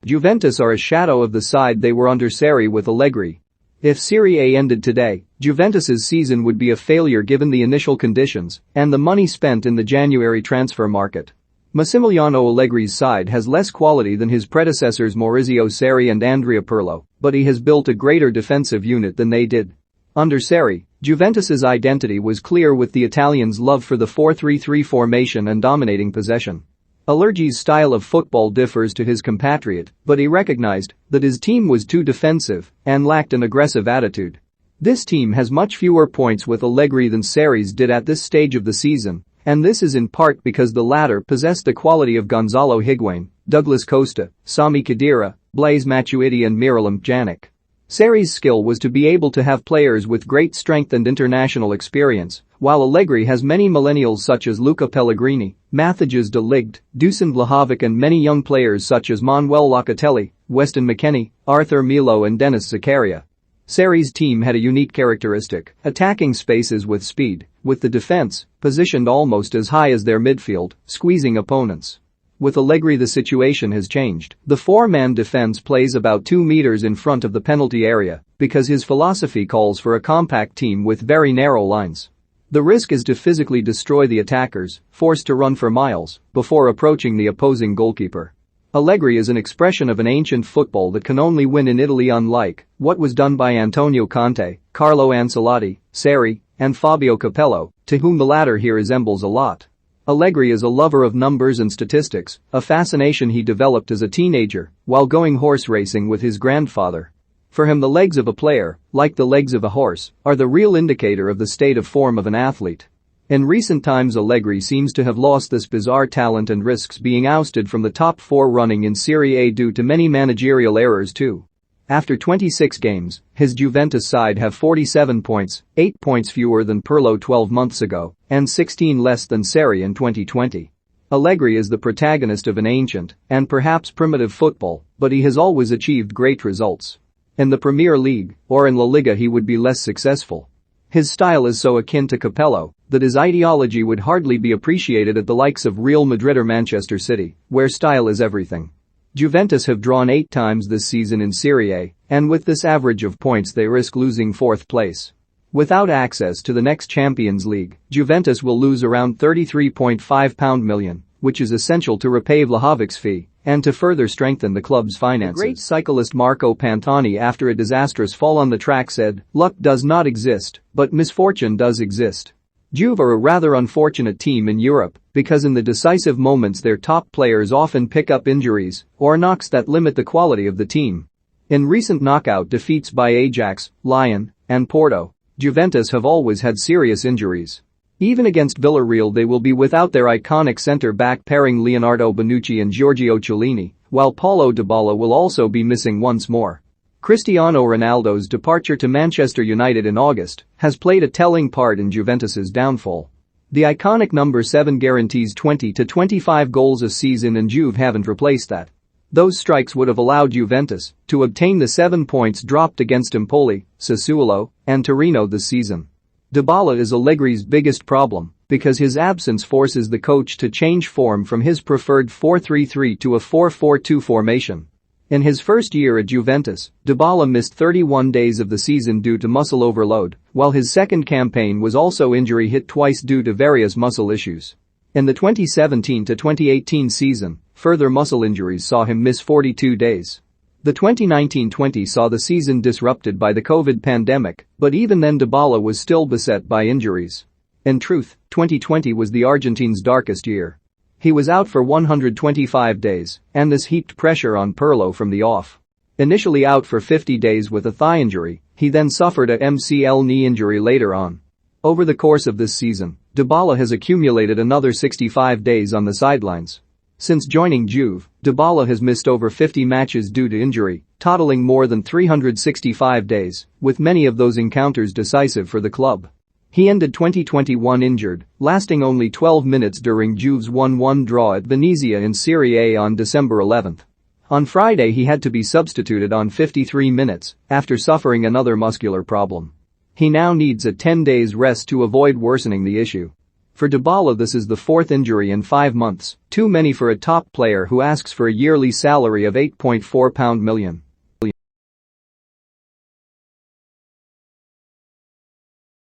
Juventus are a shadow of the side they were under Sarri with Allegri. If Serie A ended today, Juventus's season would be a failure given the initial conditions and the money spent in the January transfer market. Massimiliano Allegri's side has less quality than his predecessors Maurizio Sarri and Andrea Pirlo, but he has built a greater defensive unit than they did. Under Sarri, Juventus's identity was clear with the Italians' love for the 4-3-3 formation and dominating possession. Allegri's style of football differs to his compatriot, but he recognized that his team was too defensive and lacked an aggressive attitude. This team has much fewer points with Allegri than Sarri's did at this stage of the season, and this is in part because the latter possessed the quality of Gonzalo Higuain, Douglas Costa, Sami Khedira, Blaise Matuidi and Miralem Pjanic. Sarri's skill was to be able to have players with great strength and international experience, while Allegri has many millennials such as Luca Pellegrini, Matthijs de Ligt, Dusan Vlahovic and many young players such as Manuel Locatelli, Weston McKennie, Arthur Melo and Denis Zakaria. Sarri's team had a unique characteristic, attacking spaces with speed, with the defense positioned almost as high as their midfield, squeezing opponents. With Allegri the situation has changed. The four-man defense plays about 2 meters in front of the penalty area because his philosophy calls for a compact team with very narrow lines. The risk is to physically destroy the attackers, forced to run for miles before approaching the opposing goalkeeper. Allegri is an expression of an ancient football that can only win in Italy, unlike what was done by Antonio Conte, Carlo Ancelotti, Sarri, and Fabio Capello, to whom the latter here resembles a lot. Allegri is a lover of numbers and statistics, a fascination he developed as a teenager while going horse racing with his grandfather. For him, the legs of a player, like the legs of a horse, are the real indicator of the state of form of an athlete. In recent times Allegri seems to have lost this bizarre talent and risks being ousted from the top 4 running in Serie A due to many managerial errors too. After 26 games, his Juventus side have 47 points, 8 points fewer than Pirlo 12 months ago, and 16 less than Sarri in 2020. Allegri is the protagonist of an ancient and perhaps primitive football, but he has always achieved great results. In the Premier League or in La Liga he would be less successful. His style is so akin to Capello that his ideology would hardly be appreciated at the likes of Real Madrid or Manchester City, where style is everything. Juventus have drawn 8 times this season in Serie A, and with this average of points they risk losing 4th place. Without access to the next Champions League, Juventus will lose around £33.5 million, which is essential to repay Vlahovic's fee and to further strengthen the club's finances. The great cyclist Marco Pantani, after a disastrous fall on the track, said, "Luck does not exist, but misfortune does exist." Juve are a rather unfortunate team in Europe because in the decisive moments their top players often pick up injuries or knocks that limit the quality of the team. In recent knockout defeats by Ajax, Lyon, and Porto, Juventus have always had serious injuries. Even against Villarreal they will be without their iconic centre-back pairing Leonardo Bonucci and Giorgio Chiellini, while Paulo Dybala will also be missing once more. Cristiano Ronaldo's departure to Manchester United in August has played a telling part in Juventus's downfall. The iconic number 7 guarantees 20 to 25 goals a season and Juve haven't replaced that. Those strikes would have allowed Juventus to obtain the 7 points dropped against Empoli, Sassuolo, and Torino this season. Dybala is Allegri's biggest problem because his absence forces the coach to change form from his preferred 4-3-3 to a 4-4-2 formation. In his first year at Juventus, Dybala missed 31 days of the season due to muscle overload, while his second campaign was also injury-hit twice due to various muscle issues. In the 2017-2018 season, further muscle injuries saw him miss 42 days. The 2019-20 saw the season disrupted by the COVID pandemic, but even then Dybala was still beset by injuries. In truth, 2020 was the Argentine's darkest year. He was out for 125 days, and this heaped pressure on Pirlo from the off. Initially out for 50 days with a thigh injury, he then suffered a MCL knee injury later on. Over the course of this season, Dybala has accumulated another 65 days on the sidelines. Since joining Juve, Dybala has missed over 50 matches due to injury, totaling more than 365 days, with many of those encounters decisive for the club. He ended 2021 injured, lasting only 12 minutes during Juve's 1-1 draw at Venezia in Serie A on December 11. On Friday he had to be substituted on 53 minutes after suffering another muscular problem. He now needs a 10 days rest to avoid worsening the issue. For Dybala, this is the fourth injury in 5 months, too many for a top player who asks for a yearly salary of £8.4 million.